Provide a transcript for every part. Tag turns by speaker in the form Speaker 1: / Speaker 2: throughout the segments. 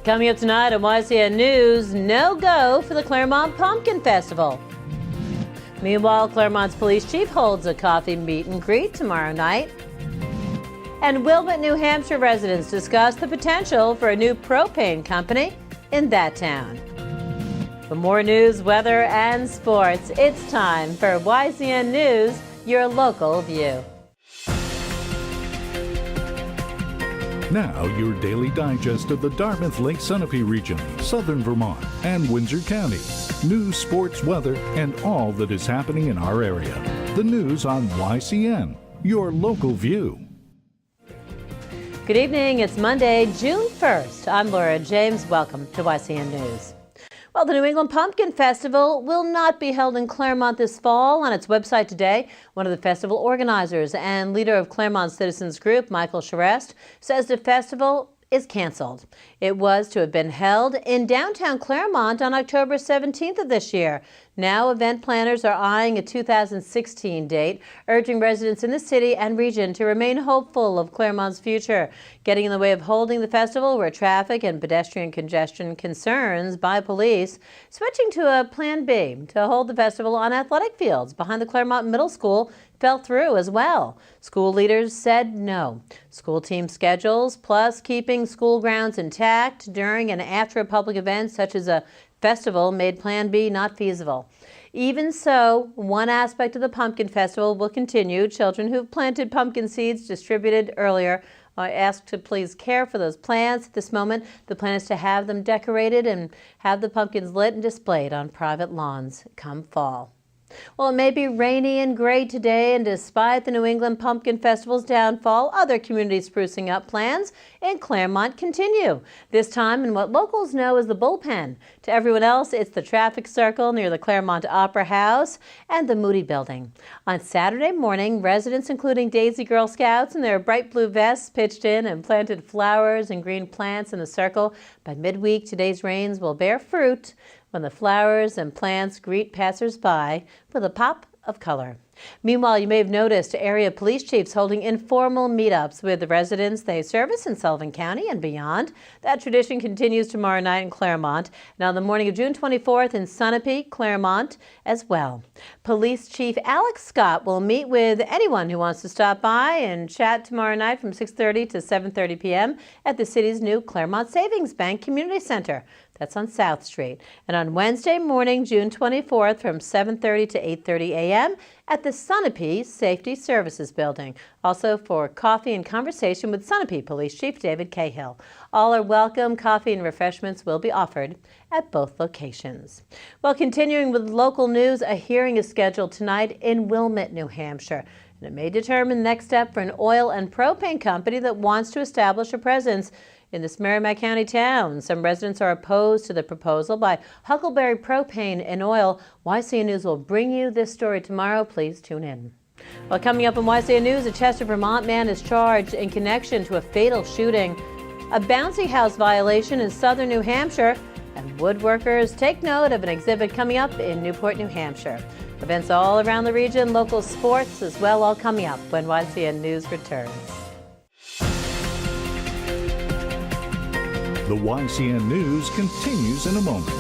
Speaker 1: Coming up tonight on YCN News, no go for the Claremont Pumpkin Festival. Meanwhile, Claremont's police chief holds a coffee meet and greet tomorrow night. And Wilmot, New Hampshire residents discuss the potential for a new propane company in that town. For more news, weather, and sports, it's time for YCN News, your local view.
Speaker 2: Now, your daily digest of the Dartmouth-Lake Sunapee region, southern Vermont, and Windsor County. News, sports, weather, and all that is happening in our area. The news on YCN, your local view.
Speaker 1: Good evening. It's Monday, June 1st. I'm Laura James. Welcome to YCN News. Well, the New England Pumpkin Festival will not be held in Claremont this fall. On its website today, one of the festival organizers and leader of Claremont Citizens Group, Michael Charest, says the festival is canceled. It was to have been held in downtown Claremont on October 17th of this year. Now, event planners are eyeing a 2016 date, urging residents in the city and region to remain hopeful of Claremont's future. Getting in the way of holding the festival were traffic and pedestrian congestion concerns by police. Switching to a Plan B to hold the festival on athletic fields behind the Claremont Middle School fell through as well. School leaders said no. School team schedules, plus keeping school grounds intact during and after a public event such as a festival, made Plan B not feasible. Even so, one aspect of the Pumpkin Festival will continue. Children who've planted pumpkin seeds distributed earlier are asked to please care for those plants. At this moment, the plan is to have them decorated and have the pumpkins lit and displayed on private lawns come fall. Well, it may be rainy and gray today, and despite the New England Pumpkin Festival's downfall, other communities sprucing up plans in Claremont continue. This time in what locals know as the Bullpen. To everyone else, it's the traffic circle near the Claremont Opera House and the Moody Building. On Saturday morning, residents, including Daisy Girl Scouts in their bright blue vests, pitched in and planted flowers and green plants in the circle. By midweek, today's rains will bear fruit when the flowers and plants greet passers-by with a pop of color. Meanwhile, you may have noticed area police chiefs holding informal meetups with the residents they service in Sullivan County and beyond. That tradition continues tomorrow night in Claremont and on the morning of June 24th in Sunapee, Claremont as well. Police Chief Alex Scott will meet with anyone who wants to stop by and chat tomorrow night from 6:30 to 7:30 p.m. at the city's new Claremont Savings Bank Community Center. That's on South Street. And on Wednesday morning, June 24th from 7:30 to 8:30 a.m. at the Sunapee Safety Services Building. Also for coffee and conversation with Sunapee Police Chief David Cahill. All are welcome. Coffee and refreshments will be offered at both locations. Well, continuing with local news, a hearing is scheduled tonight in Wilmot, New Hampshire. And it may determine the next step for an oil and propane company that wants to establish a presence in this Merrimack County town. Some residents are opposed to the proposal by Huckleberry Propane and Oil. YCN News will bring you this story tomorrow. Please tune in. Well, coming up on YCN News, a Chester, Vermont man is charged in connection to a fatal shooting, a bouncy house violation in southern New Hampshire, and woodworkers take note of an exhibit coming up in Newport, New Hampshire. Events all around the region, local sports as well, all coming up when YCN News returns.
Speaker 2: The YCN News continues in a moment.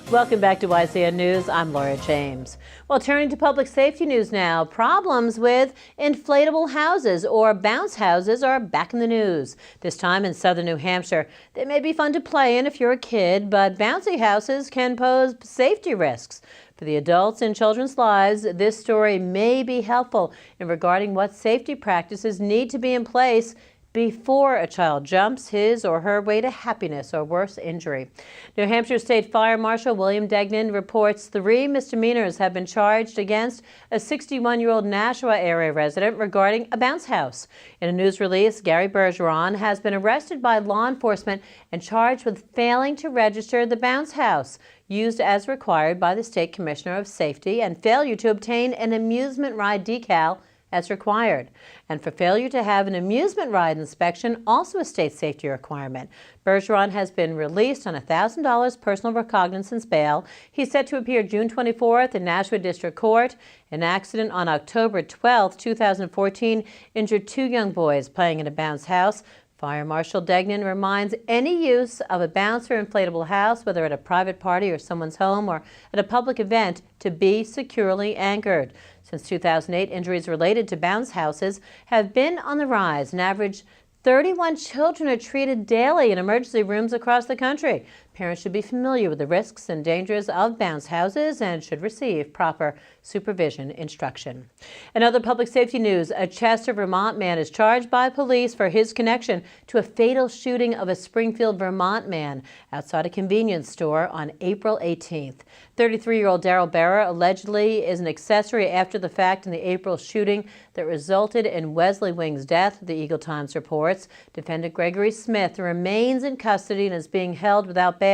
Speaker 1: Welcome back to YCN News. I'm Laura James. Well, turning to public safety news now, problems with inflatable houses or bounce houses are back in the news. This time in southern New Hampshire. They may be fun to play in if you're a kid, but bouncy houses can pose safety risks. For the adults in children's lives, this story may be helpful in regarding what safety practices need to be in place before a child jumps his or her way to happiness or worse, injury. New Hampshire State Fire Marshal William Degnan reports 3 misdemeanors have been charged against a 61-year-old Nashua area resident regarding a bounce house. In a news release, Gary Bergeron has been arrested by law enforcement and charged with failing to register the bounce house used as required by the State Commissioner of Safety and failure to obtain an amusement ride decal as required, and for failure to have an amusement ride inspection, also a state safety requirement. Bergeron has been released on $1,000 personal recognizance bail. He's set to appear June 24th in Nashua District Court. An accident on October 12, 2014 injured 2 young boys playing in a bounce house. Fire Marshal Degnan reminds any use of a bouncer inflatable house, whether at a private party or someone's home or at a public event, to be securely anchored. Since 2008, injuries related to bounce houses have been on the rise. An average 31 children are treated daily in emergency rooms across the country. Parents should be familiar with the risks and dangers of bounce houses and should receive proper supervision instruction. In other public safety news, a Chester, Vermont man is charged by police for his connection to a fatal shooting of a Springfield, Vermont man outside a convenience store on April 18th. 33-year-old Darrell Barra allegedly is an accessory after the fact in the April shooting that resulted in Wesley Wing's death, the Eagle Times reports. Defendant Gregory Smith remains in custody and is being held without bail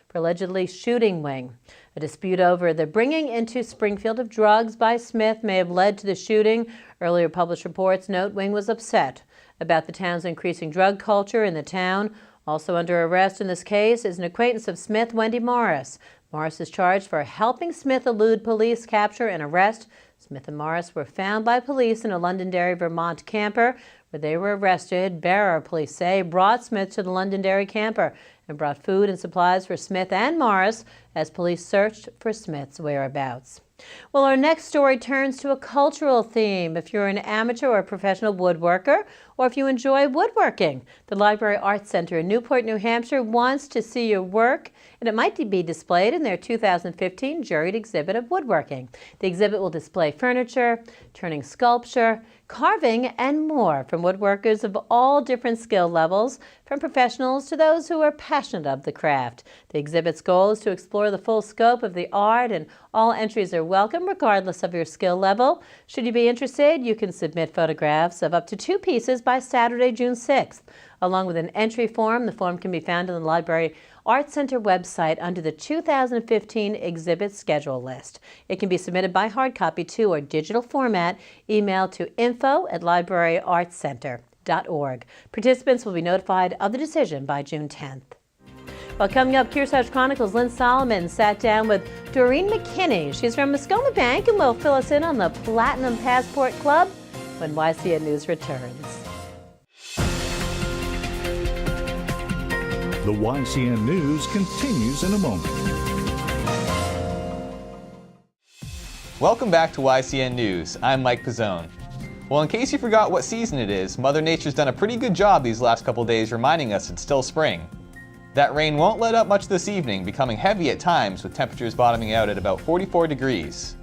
Speaker 1: for allegedly shooting Wing. A dispute over the bringing into Springfield of drugs by Smith may have led to the shooting. Earlier published reports note Wing was upset about the town's increasing drug culture in the town. Also under arrest in this case is an acquaintance of Smith, Wendy Morris. Morris is charged for helping Smith elude police capture and arrest. Smith and Morris were found by police in a Londonderry, Vermont camper where they were arrested. Barra, police say, brought Smith to the Londonderry camper and brought food and supplies for Smith and Morris as police searched for Smith's whereabouts. Well, our next story turns to a cultural theme. If you're an amateur or professional woodworker, or if you enjoy woodworking, the Library Arts Center in Newport, New Hampshire wants to see your work, and it might be displayed in their 2015 juried exhibit of woodworking. The exhibit will display furniture, turning sculpture, carving, and more from woodworkers of all different skill levels, from professionals to those who are passionate of the craft. The exhibit's goal is to explore the full scope of the art, and all entries are welcome regardless of your skill level. Should you be interested, you can submit photographs of up to 2 pieces by Saturday, June 6th. Along with an entry form, the form can be found on the Library Arts Center website under the 2015 exhibit schedule list. It can be submitted by hard copy too or digital format. Email to info@libraryartscenter.org. Participants will be notified of the decision by June 10th. Well, coming up, Kearsarge Chronicles' Lynn Solomon sat down with Doreen McKinney. She's from Muskoma Bank and will fill us in on the Platinum Passport Club when YCN News returns.
Speaker 2: The YCN News continues in a moment.
Speaker 3: Welcome back to YCN News. I'm Mike Pizzone. Well, in case you forgot what season it is, Mother Nature's done a pretty good job these last couple days reminding us it's still spring. That rain won't let up much this evening, becoming heavy at times with temperatures bottoming out at about 44 degrees.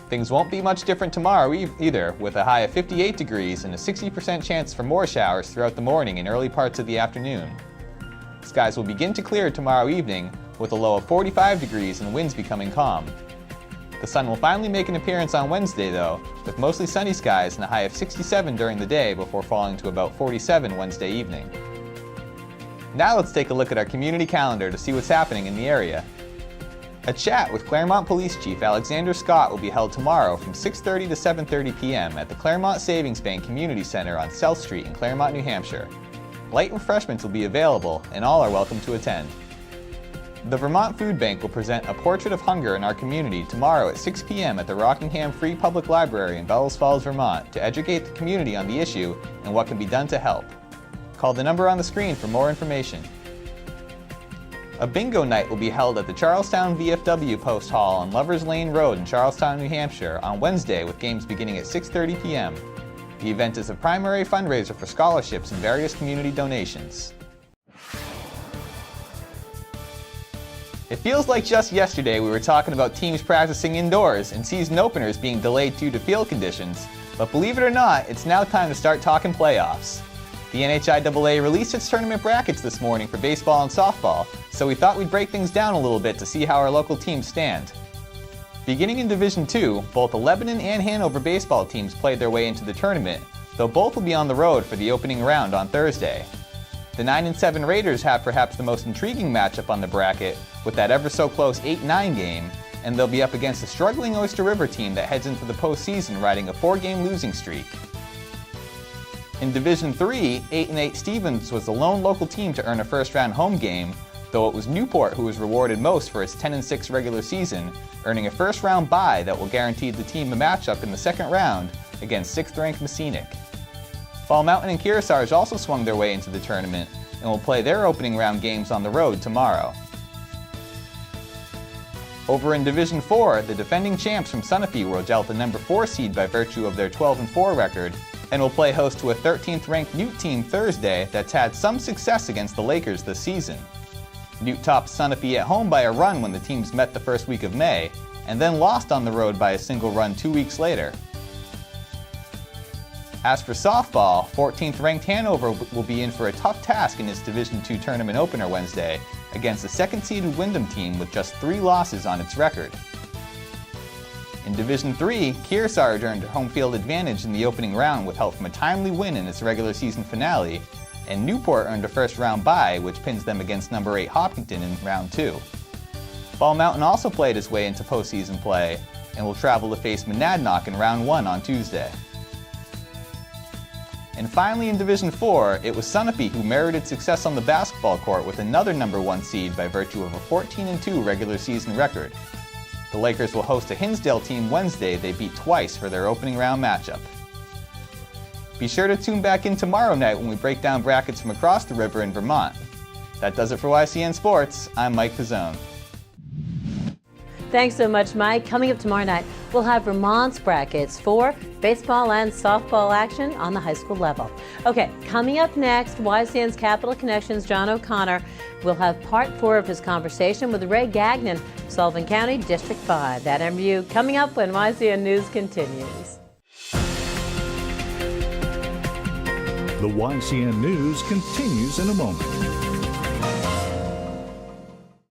Speaker 3: Things won't be much different tomorrow either, with a high of 58 degrees and a 60% chance for more showers throughout the morning and early parts of the afternoon. Skies will begin to clear tomorrow evening with a low of 45 degrees and winds becoming calm. The sun will finally make an appearance on Wednesday though, with mostly sunny skies and a high of 67 during the day before falling to about 47 Wednesday evening. Now let's take a look at our community calendar to see what's happening in the area. A chat with Claremont Police Chief Alexander Scott will be held tomorrow from 6:30 to 7:30 p.m. at the Claremont Savings Bank Community Center on South Street in Claremont, New Hampshire. Light refreshments will be available and all are welcome to attend. The Vermont Food Bank will present a portrait of hunger in our community tomorrow at 6 p.m. at the Rockingham Free Public Library in Bellows Falls, Vermont to educate the community on the issue and what can be done to help. Call the number on the screen for more information. A bingo night will be held at the Charlestown VFW Post Hall on Lovers Lane Road in Charlestown, New Hampshire on Wednesday with games beginning at 6:30 p.m. The event is a primary fundraiser for scholarships and various community donations. It feels like just yesterday we were talking about teams practicing indoors and season openers being delayed due to field conditions, but believe it or not, it's now time to start talking playoffs. The NHIAA released its tournament brackets this morning for baseball and softball, so we thought we'd break things down a little bit to see how our local teams stand. Beginning in Division II, both the Lebanon and Hanover baseball teams played their way into the tournament, though both will be on the road for the opening round on Thursday. The 9-7 Raiders have perhaps the most intriguing matchup on the bracket with that ever-so-close 8-9 game, and they'll be up against a struggling Oyster River team that heads into the postseason riding a 4-game losing streak. In Division III, 8-8 Stevens was the lone local team to earn a first-round home game, though it was Newport who was rewarded most for its 10-6 regular season, earning a first-round bye that will guarantee the team a matchup in the second round against 6th-ranked Messinic. Ball Mountain and Kearsarge also swung their way into the tournament and will play their opening round games on the road tomorrow. Over in Division 4, the defending champs from Sunapee were dealt the number 4 seed by virtue of their 12-4 record and will play host to a 13th ranked Newt team Thursday that's had some success against the Lakers this season. Newt topped Sunapee at home by a run when the teams met the first week of May, and then lost on the road by a single run 2 weeks later. As for softball, 14th ranked Hanover will be in for a tough task in its Division II tournament opener Wednesday against the second-seeded Windham team with just 3 losses on its record. In Division III, Kearsarge earned home field advantage in the opening round with help from a timely win in its regular season finale, and Newport earned a first-round bye, which pins them against number 8 Hopkinton in round 2. Ball Mountain also played its way into postseason play and will travel to face Monadnock in round 1 on Tuesday. And finally in Division IV, it was Sunapee who merited success on the basketball court with another number 1 seed by virtue of a 14-2 regular season record. The Lakers will host a Hinsdale team Wednesday they beat twice for their opening round matchup. Be sure to tune back in tomorrow night when we break down brackets from across the river in Vermont. That does it for YCN Sports. I'm Mike Pizzone.
Speaker 1: Thanks so much, Mike. Coming up tomorrow night, we'll have Vermont's brackets for baseball and softball action on the high school level. Okay, coming up next, YCN's Capital Connections' John O'Connor will have part 4 of his conversation with Ray Gagnon, Sullivan County District 5. That interview coming up when YCN News continues.
Speaker 2: The YCN News continues in a moment.